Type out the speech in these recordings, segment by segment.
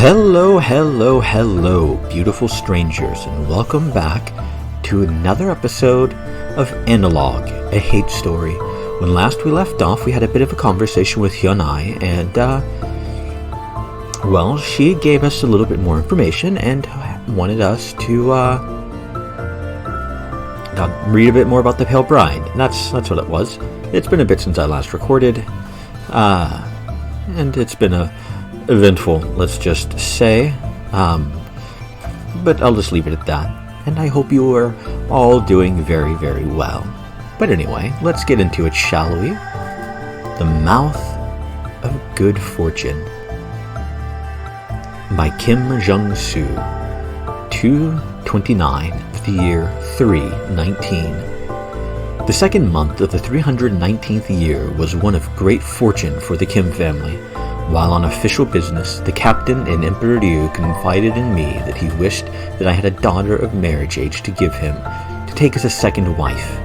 Hello, hello, hello, beautiful strangers, and welcome back to another episode of Analogue, a hate story. When last we left off, we had a bit of a conversation with Hyunai, and, she gave us a little bit more information and wanted us to, read a bit more about the Pale Bride. That's what it was. It's been a bit since I last recorded, and it's been eventful, let's just say, but I'll just leave it at that, and I hope you are all doing very, very well. But anyway, let's get into it, shall we? The Mouth of Good Fortune by Kim Jung-soo, 2/29 of the year 319. The second month of the 319th year was one of great fortune for the Kim family. While on official business, the captain and Emperor Ryu confided in me that he wished that I had a daughter of marriage age to give him, to take as a second wife.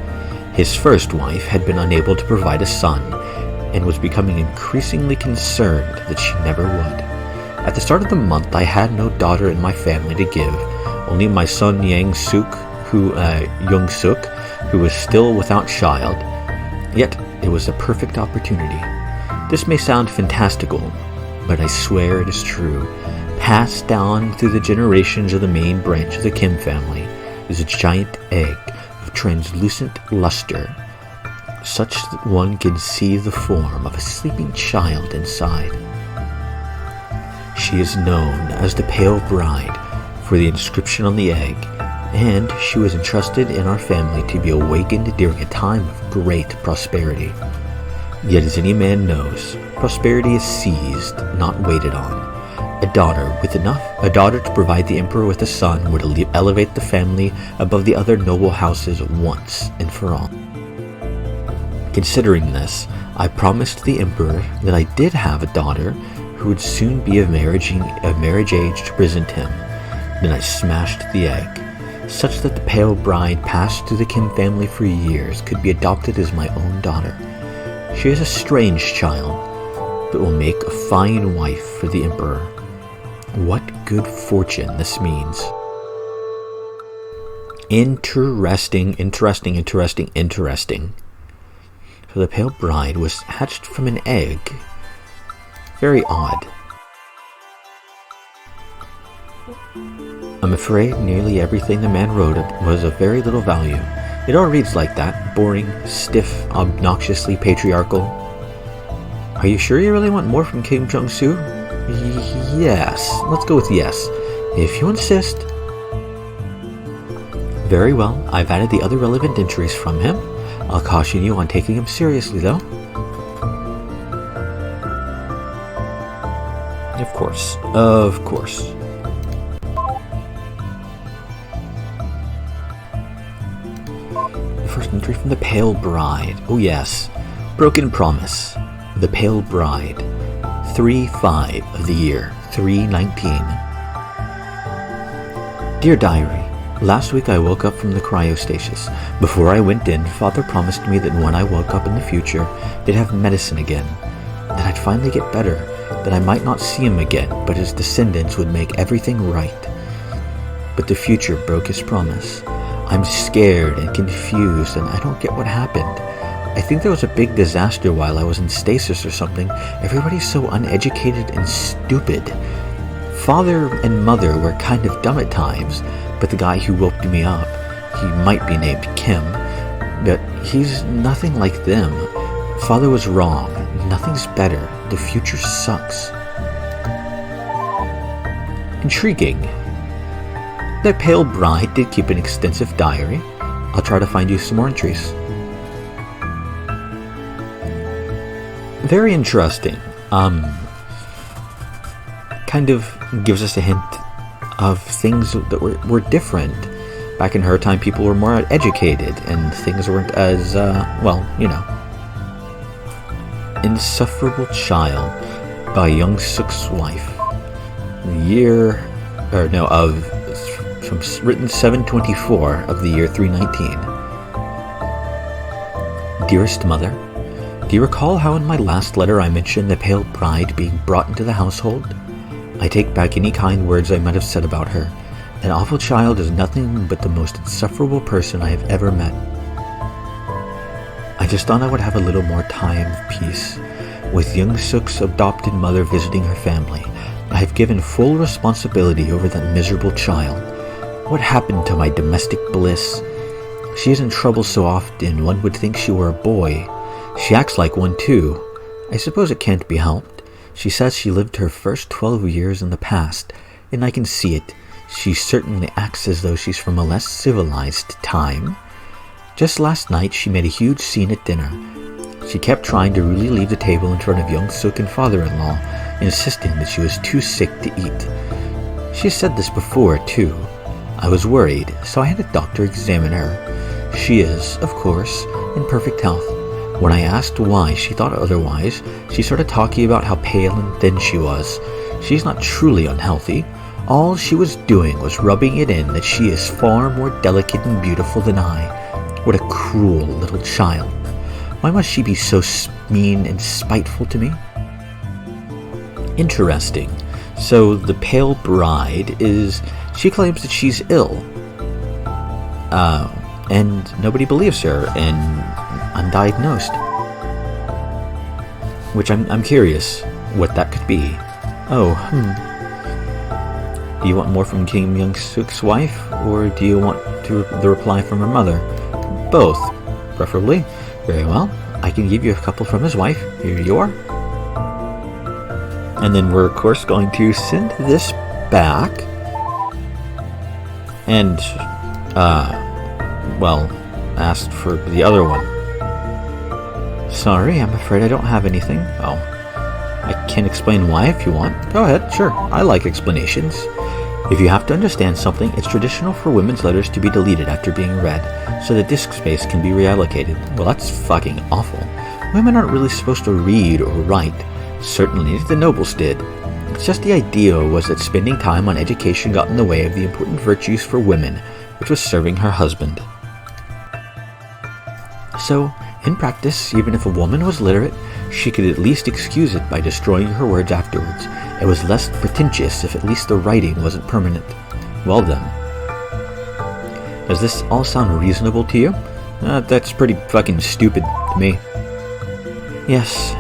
His first wife had been unable to provide a son, and was becoming increasingly concerned that she never would. At the start of the month, I had no daughter in my family to give, only my son Young-suk, who was still without child. Yet, it was a perfect opportunity. This may sound fantastical, but I swear it is true. Passed down through the generations of the main branch of the Kim family is a giant egg of translucent luster, such that one can see the form of a sleeping child inside. She is known as the Pale Bride for the inscription on the egg, and she was entrusted in our family to be awakened during a time of great prosperity. Yet as any man knows, prosperity is seized, not waited on. A daughter to provide the emperor with a son would elevate the family above the other noble houses once and for all. Considering this, I promised the emperor that I did have a daughter who would soon be of marriage age to present him. Then I smashed the egg, such that the Pale Bride passed through the Kim family for years could be adopted as my own daughter. She is a strange child, but will make a fine wife for the emperor. What good fortune this means. Interesting. So the Pale Bride was hatched from an egg. Very odd. I'm afraid nearly everything the man wrote was of very little value. It all reads like that. Boring, stiff, obnoxiously patriarchal. Are you sure you really want more from Kim Jung-soo? Yes. Let's go with yes. If you insist. Very well. I've added the other relevant entries from him. I'll caution you on taking him seriously, though. Of course. First entry from the Pale Bride. Oh yes. Broken Promise. The Pale Bride. 3/5 of the year 319. Dear Diary, last week I woke up from the cryostasis. Before I went in, Father promised me that when I woke up in the future, they'd have medicine again. That I'd finally get better. That I might not see him again, but his descendants would make everything right. But the future broke his promise. I'm scared and confused, and I don't get what happened. I think there was a big disaster while I was in stasis or something. Everybody's so uneducated and stupid. Father and Mother were kind of dumb at times, but the guy who woke me up, he might be named Kim, but he's nothing like them. Father was wrong. Nothing's better. The future sucks. Intriguing. The Pale Bride did keep an extensive diary. I'll try to find you some more entries. Very interesting. Kind of gives us a hint of things that were different. Back in her time, people were more educated, and things weren't as, Insufferable Child by Young-suk's wife. Written 7/24 of the year 319. Dearest Mother, do you recall how in my last letter I mentioned the Pale Bride being brought into the household? I take back any kind words I might have said about her. That awful child is nothing but the most insufferable person I have ever met. I just thought I would have a little more time of peace. With Young Suk's adopted mother visiting her family, I have given full responsibility over that miserable child. What happened to my domestic bliss? She is in trouble so often, one would think she were a boy. She acts like one too. I suppose it can't be helped. She says she lived her first 12 years in the past, and I can see it. She certainly acts as though she's from a less civilized time. Just last night, she made a huge scene at dinner. She kept trying to really leave the table in front of Young Suk and father-in-law, insisting that she was too sick to eat. She said this before, too. I was worried, so I had a doctor examine her. She is, of course, in perfect health. When I asked why she thought otherwise, she started talking about how pale and thin she was. She's not truly unhealthy. All she was doing was rubbing it in that she is far more delicate and beautiful than I. What a cruel little child. Why must she be so mean and spiteful to me? Interesting. So the pale bride she claims that she's ill. And nobody believes her, and undiagnosed. Which I'm curious what that could be. Do you want more from Kim Young Suk's wife, or do you want the reply from her mother? Both, preferably. Very well. I can give you a couple from his wife. Here you are. And then we're, of course, going to send this back. And, asked for the other one. Sorry, I'm afraid I don't have anything. Oh, I can explain why if you want. Go ahead, sure. I like explanations. If you have to understand something, it's traditional for women's letters to be deleted after being read, so the disk space can be reallocated. Well, that's fucking awful. Women aren't really supposed to read or write. Certainly the nobles did. It's just the idea was that spending time on education got in the way of the important virtues for women, which was serving her husband. So, in practice, even if a woman was literate, she could at least excuse it by destroying her words afterwards. It was less pretentious if at least the writing wasn't permanent. Well then. Does this all sound reasonable to you? That's pretty fucking stupid to me. Yes.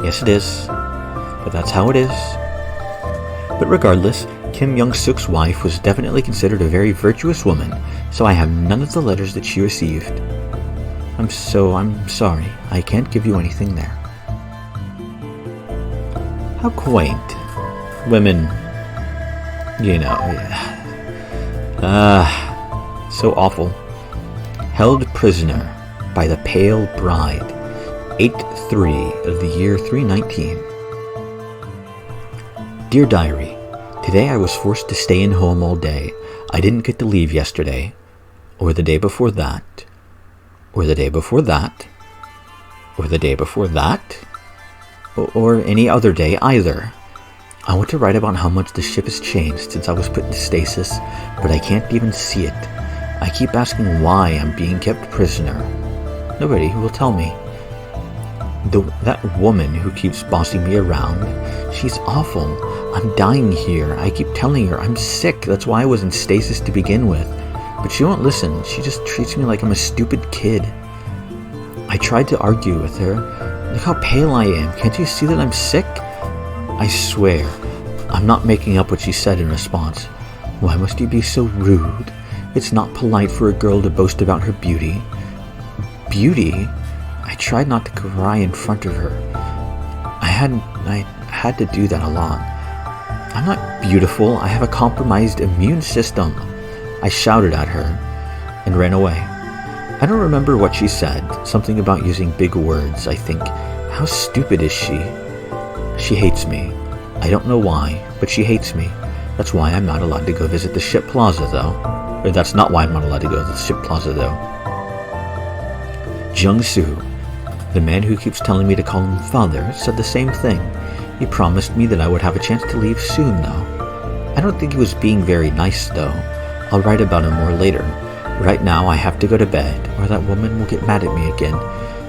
Yes it is. But that's how it is. But regardless, Kim Young Suk's wife was definitely considered a very virtuous woman, so I have none of the letters that she received. I'm sorry. I can't give you anything there. How quaint. Women, so awful. Held prisoner by the pale bride. 8/3 of the year 319. Dear Diary, today I was forced to stay in home all day. I didn't get to leave yesterday, or the day before that, or the day before that, or the day before that, or any other day either. I want to write about how much the ship has changed since I was put into stasis, but I can't even see it. I keep asking why I'm being kept prisoner. Nobody will tell me. That woman who keeps bossing me around, she's awful. I'm dying here. I keep telling her I'm sick. That's why I was in stasis to begin with. But she won't listen. She just treats me like I'm a stupid kid. I tried to argue with her. Look how pale I am. Can't you see that I'm sick? I swear, I'm not making up what she said in response. Why must you be so rude? It's not polite for a girl to boast about her beauty. Beauty? I tried not to cry in front of her. I had to do that a lot. I'm not beautiful. I have a compromised immune system. I shouted at her and ran away. I don't remember what she said. Something about using big words, I think. How stupid is she? She hates me. I don't know why, but she hates me. That's why I'm not allowed to go visit the ship plaza, though. Or that's not why I'm not allowed to go to the ship plaza, though. Jung-soo, the man who keeps telling me to call him father, said the same thing. He promised me that I would have a chance to leave soon, though. I don't think he was being very nice, though. I'll write about him more later. Right now, I have to go to bed, or that woman will get mad at me again.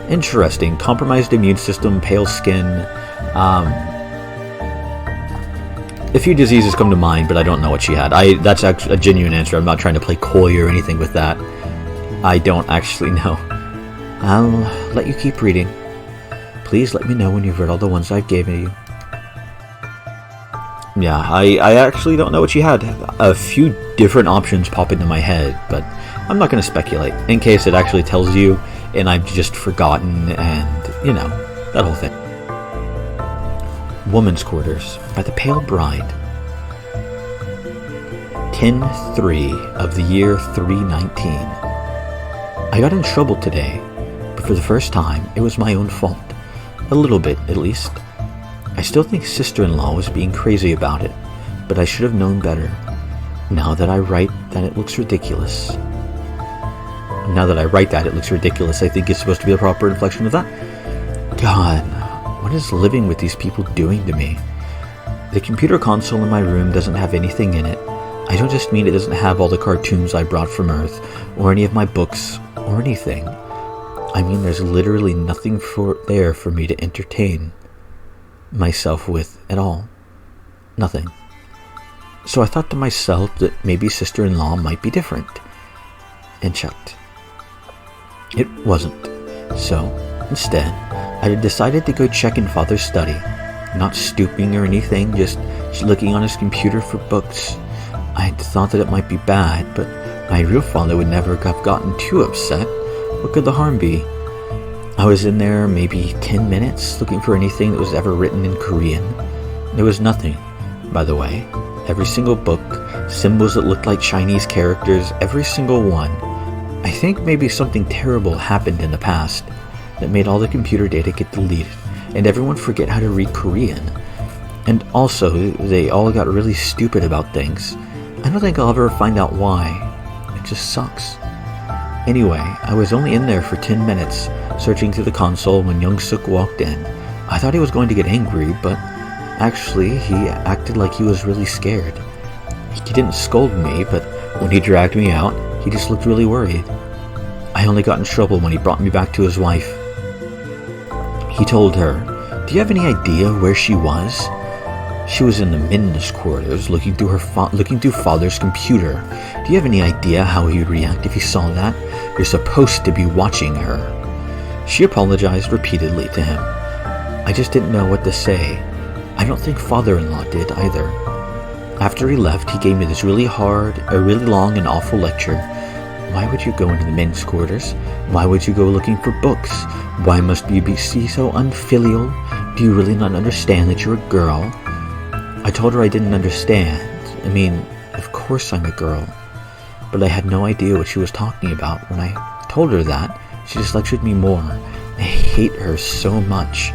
Interesting. Compromised immune system, pale skin. A few diseases come to mind, but I don't know what she had. That's actually a genuine answer. I'm not trying to play coy or anything with that. I don't actually know. I'll let you keep reading. Please let me know when you've read all the ones I've given you. Yeah, I actually don't know what she had. A few different options pop into my head, but I'm not going to speculate, in case it actually tells you, and I've just forgotten, and, you know, that whole thing. Woman's Quarters by the Pale Bride. 10/3 of the year 319. I got in trouble today, but for the first time, it was my own fault. A little bit, at least. I still think sister-in-law was being crazy about it, but I should have known better. Now that I write that, it looks ridiculous. I think it's supposed to be the proper inflection of that. God, what is living with these people doing to me? The computer console in my room doesn't have anything in it. I don't just mean it doesn't have all the cartoons I brought from Earth, or any of my books, or anything. I mean, there's literally nothing there for me to entertain myself with at all. Nothing. So I thought to myself that maybe sister-in-law might be different, and checked. It wasn't. So, instead, I had decided to go check in Father's study, not stooping or anything, just looking on his computer for books. I had thought that it might be bad, but my real father would never have gotten too upset. What could the harm be? I was in there maybe 10 minutes looking for anything that was ever written in Korean. There was nothing, by the way. Every single book, symbols that looked like Chinese characters, every single one. I think maybe something terrible happened in the past that made all the computer data get deleted and everyone forget how to read Korean. And also, they all got really stupid about things. I don't think I'll ever find out why. It just sucks. Anyway, I was only in there for 10 minutes, searching through the console when Young Suk walked in. I thought he was going to get angry, but actually, he acted like he was really scared. He didn't scold me, but when he dragged me out, he just looked really worried. I only got in trouble when he brought me back to his wife. He told her, "Do you have any idea where she was?" She was in the men's quarters, looking through Father's computer. "Do you have any idea how he would react if he saw that? You're supposed to be watching her." She apologized repeatedly to him. I just didn't know what to say. I don't think father-in-law did either. After he left, he gave me this really long and awful lecture. Why would you go into the men's quarters? Why would you go looking for books? Why must you be so unfilial? Do you really not understand that you're a girl? I told her I didn't understand. I mean, of course I'm a girl. But I had no idea what she was talking about. When I told her that, she just lectured me more. I hate her so much.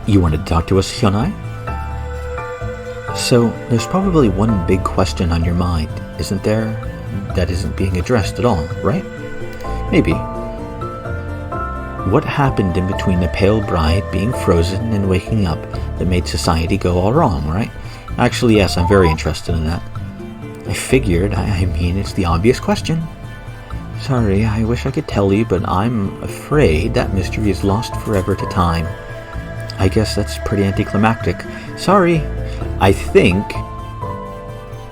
You wanted to talk to us, Hyunai? So, there's probably one big question on your mind, isn't there? That isn't being addressed at all, right? Maybe. What happened in between the Pale Bride being frozen and waking up that made society go all wrong, right? Actually, yes, I'm very interested in that. I figured, I mean, it's the obvious question. Sorry, I wish I could tell you, but I'm afraid that mystery is lost forever to time. I guess that's pretty anticlimactic. Sorry. I think,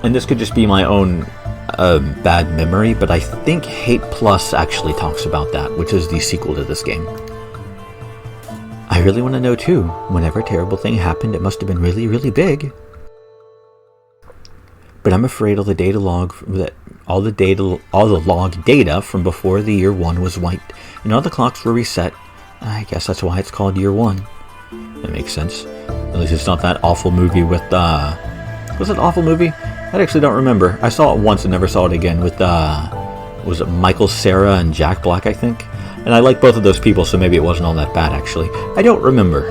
and this could just be my own bad memory, but I think Hate Plus actually talks about that, which is the sequel to this game. I really want to know too. Whenever a terrible thing happened, it must have been really, really big. But I'm afraid all the log data from before the year 1 was wiped, and all the clocks were reset. I guess that's why it's called Year 1. That makes sense. At least it's not that awful movie with, was it an awful movie? I actually don't remember. I saw it once and never saw it again with, was it Michael Cera and Jack Black, I think? And I like both of those people, so maybe it wasn't all that bad, actually. I don't remember.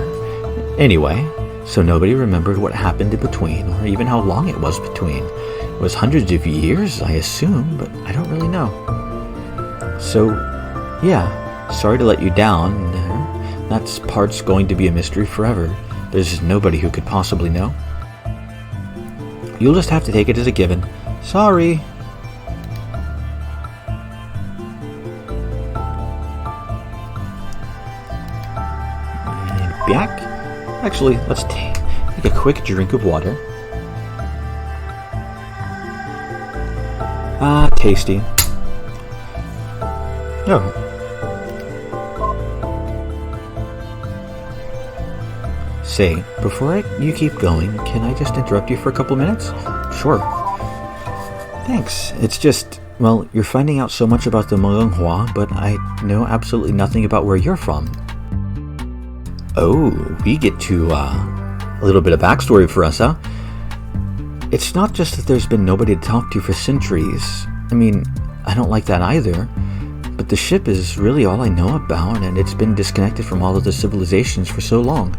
Anyway, so nobody remembered what happened in between, or even how long it was between. It was hundreds of years, I assume, but I don't really know. So, yeah, sorry to let you down. That part's going to be a mystery forever. There's just nobody who could possibly know. You'll just have to take it as a given. Sorry. And back. Actually, let's take a quick drink of water. Ah, tasty. Oh. Say, before you keep going, can I just interrupt you for a couple minutes? Sure. Thanks. It's just, well, you're finding out so much about the Magonghua, but I know absolutely nothing about where you're from. Oh, we get to, a little bit of backstory for us, huh? It's not just that there's been nobody to talk to for centuries. I mean, I don't like that either. But the ship is really all I know about, and it's been disconnected from all of the civilizations for so long.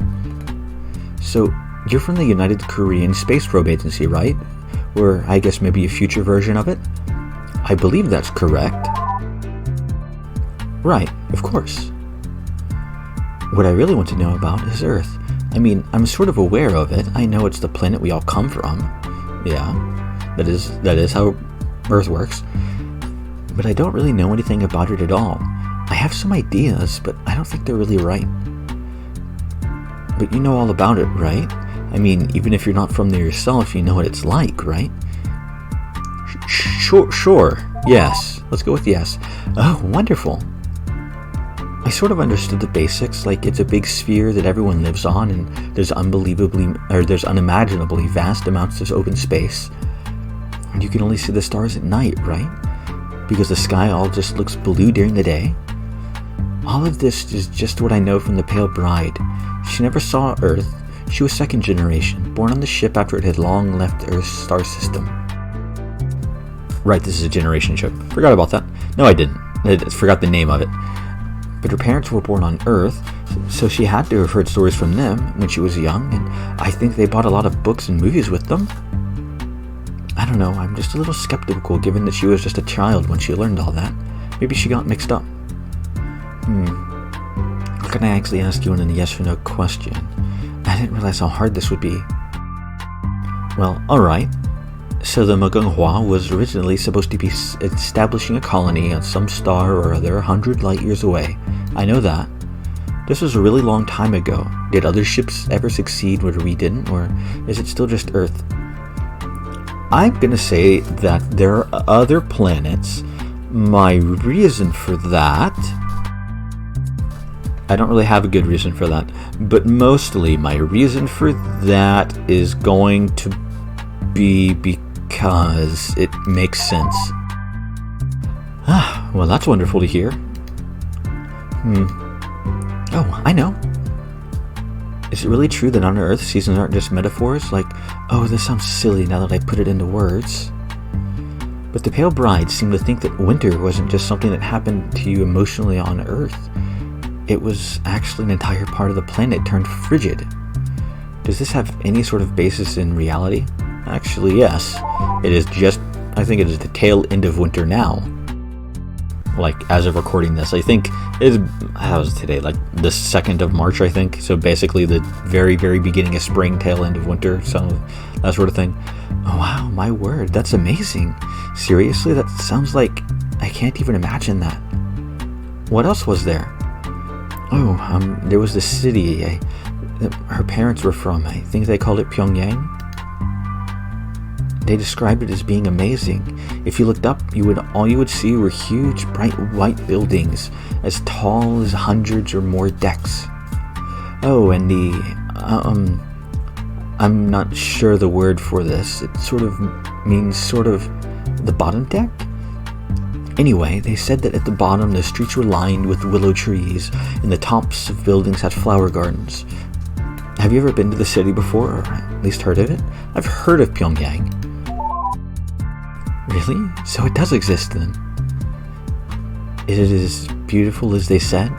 So, you're from the United Korean Space Probe Agency, right? Or I guess maybe a future version of it? I believe that's correct. Right, of course. What I really want to know about is Earth. I mean, I'm sort of aware of it. I know it's the planet we all come from. Yeah, that is how Earth works. But I don't really know anything about it at all. I have some ideas, but I don't think they're really right. But you know all about it, right? I mean, even if you're not from there yourself, you know what it's like, right? Sure. Yes. Let's go with yes. Oh, wonderful. I sort of understood the basics, like it's a big sphere that everyone lives on, and there's unimaginably vast amounts of open space. And you can only see the stars at night, right? Because the sky all just looks blue during the day. All of this is just what I know from the Pale Bride. She never saw Earth. She was second generation, born on the ship after it had long left Earth's star system. Right, this is a generation ship. Forgot about that. No, I didn't. I forgot the name of it. But her parents were born on Earth, so she had to have heard stories from them when she was young, and I think they bought a lot of books and movies with them. I don't know, I'm just a little skeptical given that she was just a child when she learned all that. Maybe she got mixed up. How can I actually ask you in a yes or no question? I didn't realize how hard this would be. Well, alright. So the Magonghua was originally supposed to be establishing a colony on some star or other 100 light years away. I know that. This was a really long time ago. Did other ships ever succeed where we didn't, or is it still just Earth? I'm gonna say that there are other planets. My reason for that... I don't really have a good reason for that, but mostly my reason for that is going to be because it makes sense. Well, that's wonderful to hear. Oh, I know. Is it really true that on Earth seasons aren't just metaphors? Like, oh, this sounds silly now that I put it into words. But the Pale Bride seemed to think that winter wasn't just something that happened to you emotionally on Earth. It was actually an entire part of the planet turned frigid. Does this have any sort of basis in reality? Actually, yes. I think it is the tail end of winter now. Like, as of recording this, I think how is it today? Like, the 2nd of March, I think. So basically the very, very beginning of spring, tail end of winter, so that sort of thing. Oh, wow, my word, that's amazing. Seriously, that sounds like I can't even imagine that. What else was there? Oh, there was the city her parents were from. I think they called it Pyongyang. They described it as being amazing. If you looked up, all you would see were huge, bright white buildings, as tall as hundreds or more decks. Oh, and I'm not sure the word for this. It sort of means the bottom deck? Anyway, they said that at the bottom the streets were lined with willow trees, and the tops of buildings had flower gardens. Have you ever been to the city before, or at least heard of it? I've heard of Pyongyang. Really? So it does exist then? Is it as beautiful as they said?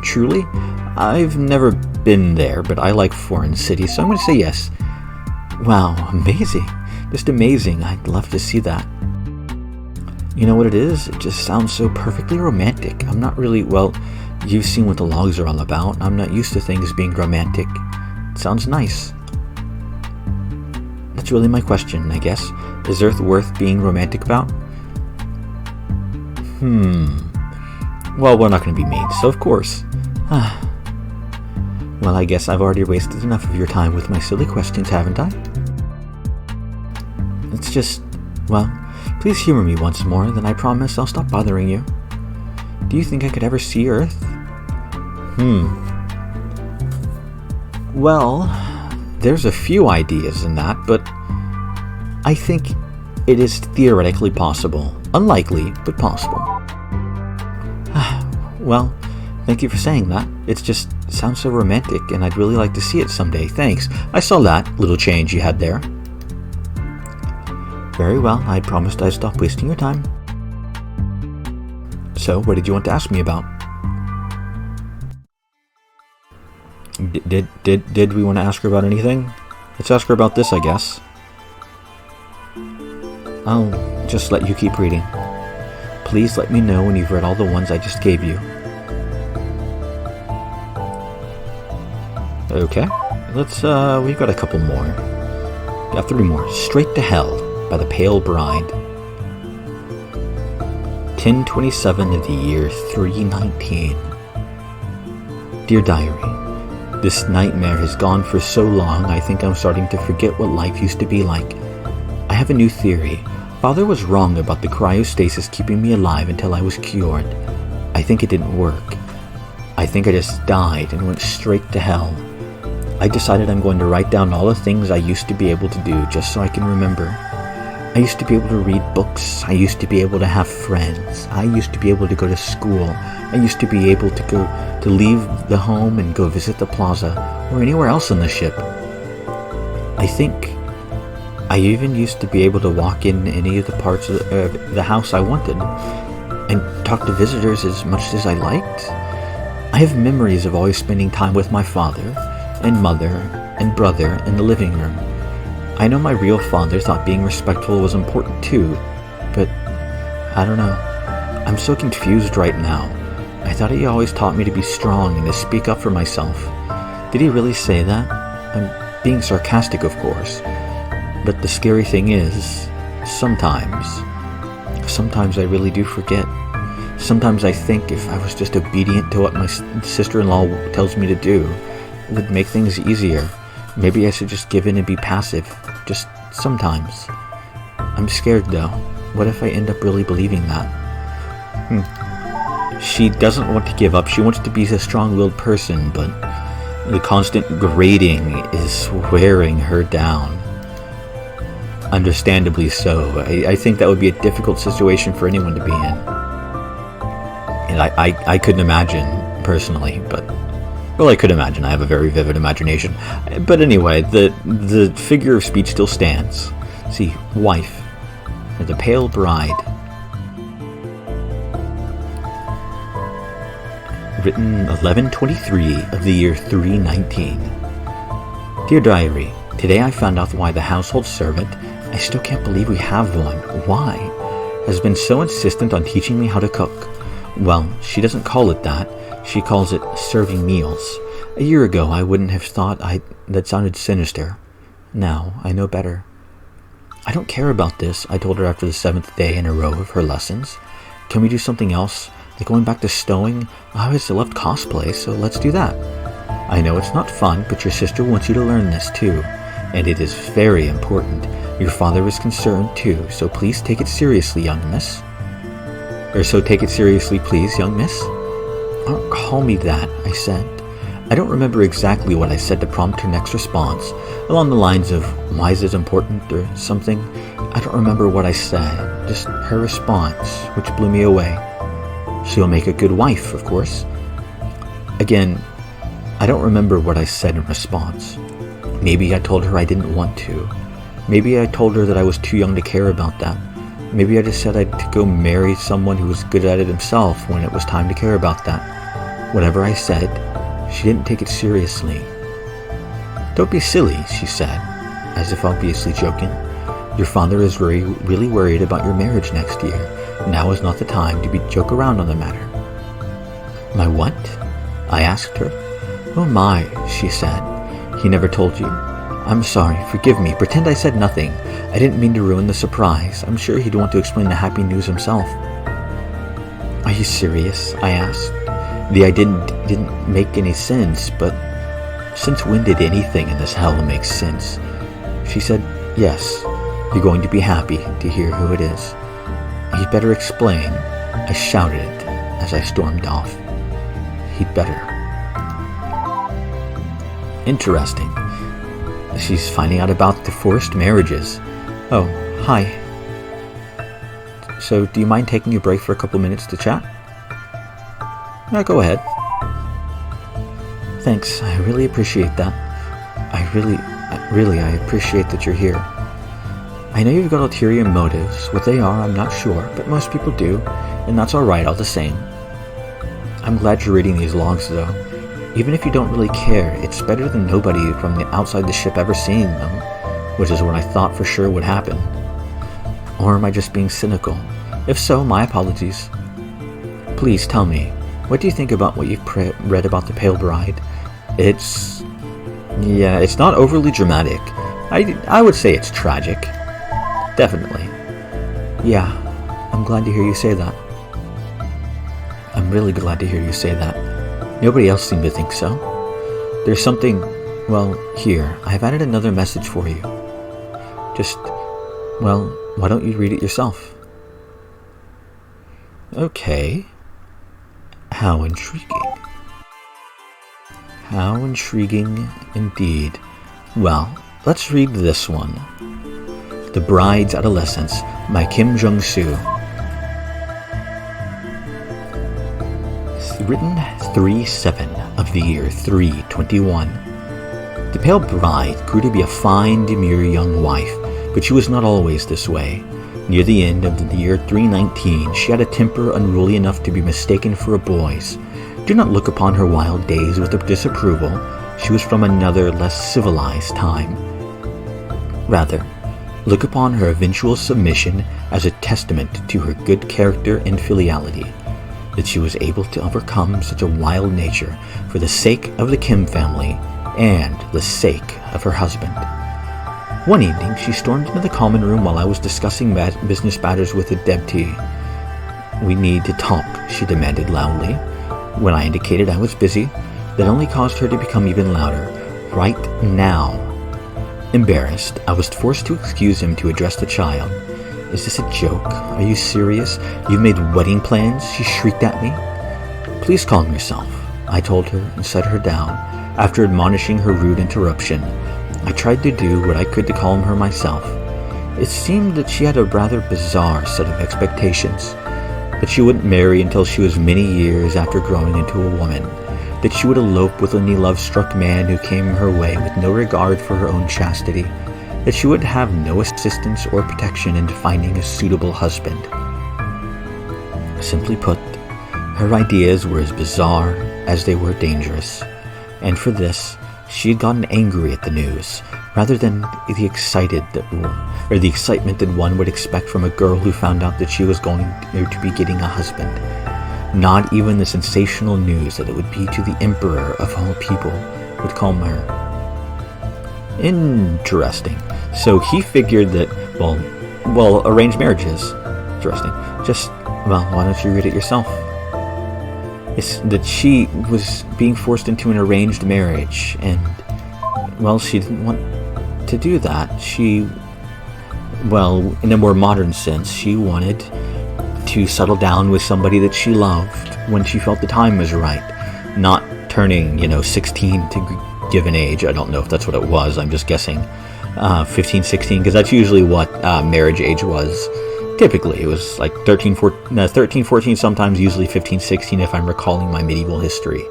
Truly? I've never been there, but I like foreign cities, so I'm going to say yes. Wow, amazing. Just amazing. I'd love to see that. You know what it is? It just sounds so perfectly romantic. I'm not really, well, you've seen what the logs are all about. I'm not used to things being romantic. It sounds nice. That's really my question, I guess. Is Earth worth being romantic about? Well, we're not going to be mean, so of course. Well, I guess I've already wasted enough of your time with my silly questions, haven't I? It's just, well, please humor me once more, then I promise I'll stop bothering you. Do you think I could ever see Earth? Well, there's a few ideas in that, but I think it is theoretically possible. Unlikely, but possible. Well, thank you for saying that. It just sounds so romantic, and I'd really like to see it someday. Thanks. I saw that little change you had there. Very well. I promised I'd stop wasting your time. So, what did you want to ask me about? Did we want to ask her about anything? Let's ask her about this, I guess. I'll just let you keep reading. Please let me know when you've read all the ones I just gave you. Okay, we've got a couple more. Got 3 more. Straight to Hell by the Pale Bride. 1027 of the year 319. Dear Diary, this nightmare has gone for so long I think I'm starting to forget what life used to be like. I have a new theory. Father was wrong about the cryostasis keeping me alive until I was cured. I think it didn't work. I think I just died and went straight to hell. I decided I'm going to write down all the things I used to be able to do just so I can remember. I used to be able to read books. I used to be able to have friends. I used to be able to go to school. I used to be able to leave the home and go visit the plaza or anywhere else on the ship. I think I even used to be able to walk in any of the parts of the house I wanted and talk to visitors as much as I liked. I have memories of always spending time with my father and mother and brother in the living room. I know my real father thought being respectful was important too, but I don't know. I'm so confused right now. I thought he always taught me to be strong and to speak up for myself. Did he really say that? I'm being sarcastic, of course. But the scary thing is, sometimes I really do forget. Sometimes I think if I was just obedient to what my sister-in-law tells me to do, it would make things easier. Maybe I should just give in and be passive. Just sometimes. I'm scared though. What if I end up really believing that? She doesn't want to give up. She wants to be a strong-willed person, but the constant grading is wearing her down. Understandably so. I think that would be a difficult situation for anyone to be in. And I couldn't imagine, personally, but... Well, I could imagine. I have a very vivid imagination. But anyway, the figure of speech still stands. See, wife, or the Pale Bride. Written 1123 of the year 319. Dear Diary, today I found out why the household servant, I still can't believe we have one, why, has been so insistent on teaching me how to cook. Well, she doesn't call it that. She calls it serving meals. A year ago, I wouldn't have thought that sounded sinister. Now, I know better. I don't care about this, I told her after the 7th day in a row of her lessons. Can we do something else? Like going back to stowing? I always loved cosplay, so let's do that. I know it's not fun, but your sister wants you to learn this too. And it is very important. Your father is concerned too, so please take it seriously, young miss. So take it seriously, please, young miss. Don't call me that, I said. I don't remember exactly what I said to prompt her next response, along the lines of, why is it important, or something. I don't remember what I said, just her response, which blew me away. She'll make a good wife, of course. Again, I don't remember what I said in response. Maybe I told her I didn't want to. Maybe I told her that I was too young to care about that. Maybe I just said I'd go marry someone who was good at it himself when it was time to care about that. Whatever I said, she didn't take it seriously. Don't be silly, she said, as if obviously joking. Your father is really worried about your marriage next year. Now is not the time to joke around on the matter. My what? I asked her. Oh my, she said. He never told you? I'm sorry, forgive me, pretend I said nothing. I didn't mean to ruin the surprise. I'm sure he'd want to explain the happy news himself. Are you serious? I asked. The idea didn't make any sense, but since when did anything in this hell make sense? She said, yes, you're going to be happy to hear who it is. He'd better explain. I shouted it as I stormed off. He'd better. Interesting. She's finding out about the forced marriages. Oh, hi. So, do you mind taking a break for a couple minutes to chat? Yeah, go ahead. Thanks, I really appreciate that. I appreciate that you're here. I know you've got ulterior motives. What they are, I'm not sure, but most people do, and that's alright all the same. I'm glad you're reading these logs, though. Even if you don't really care, it's better than nobody from the outside the ship ever seeing them, which is what I thought for sure would happen. Or am I just being cynical? If so, my apologies. Please tell me, what do you think about what you've read about the Pale Bride? It's not overly dramatic. I would say it's tragic. Definitely. Yeah, I'm glad to hear you say that. I'm really glad to hear you say that. Nobody else seemed to think so. There's something... Well, here, I've added another message for you. Why don't you read it yourself? Okay. How intriguing. How intriguing indeed. Well, let's read this one. The Bride's Adolescence by Kim Jung-soo. Written 3/7 of the year 321. The Pale Bride grew to be a fine, demure young wife, but she was not always this way. Near the end of the year 319, she had a temper unruly enough to be mistaken for a boy's. Do not look upon her wild days with disapproval. She was from another, less civilized time. Rather, look upon her eventual submission as a testament to her good character and filiality, that she was able to overcome such a wild nature for the sake of the Kim family and the sake of her husband. One evening, she stormed into the common room while I was discussing business matters with the Debti. We need to talk, she demanded loudly. When I indicated I was busy, that only caused her to become even louder. Right now. Embarrassed, I was forced to excuse him to address the child. Is this a joke? Are you serious? You've made wedding plans? She shrieked at me. Please calm yourself, I told her and set her down. After admonishing her rude interruption, I tried to do what I could to calm her myself. It seemed that she had a rather bizarre set of expectations. That she wouldn't marry until she was many years after growing into a woman. That she would elope with any love-struck man who came her way with no regard for her own chastity. That she would have no assistance or protection in finding a suitable husband. Simply put, her ideas were as bizarre as they were dangerous. And for this, she had gotten angry at the news, rather than the excitement that one would expect from a girl who found out that she was going to be getting a husband. Not even the sensational news that it would be to the emperor of all people would calm her. Interesting. So he figured that, well, arranged marriages. Interesting. Why don't you read it yourself? It's that she was being forced into an arranged marriage, and, she didn't want to do that. In a more modern sense, she wanted to settle down with somebody that she loved when she felt the time was right, not turning, 16 to give an age. I don't know if that's what it was, I'm just guessing. 15, 16, because that's usually what marriage age was. Typically, it was like 13, 14, sometimes usually 15, 16, if I'm recalling my medieval history.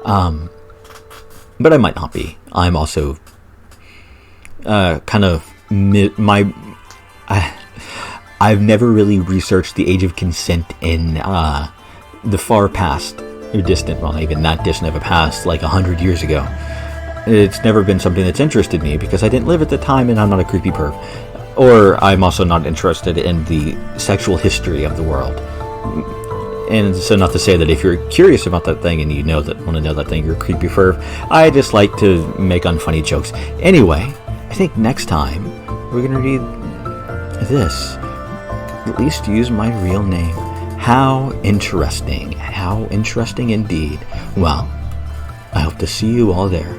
But I might not be. I'm also I've never really researched the age of consent in the far past, or distant, even that distant of a past, like 100 years ago. It's never been something that's interested me, because I didn't live at the time and I'm not a creepy perv. Or I'm also not interested in the sexual history of the world. And so not to say that if you're curious about that thing and want to know that thing, you're a creepy perv. I just like to make unfunny jokes. Anyway, I think next time we're going to read this. At least use my real name. How interesting. How interesting indeed. Well, I hope to see you all there.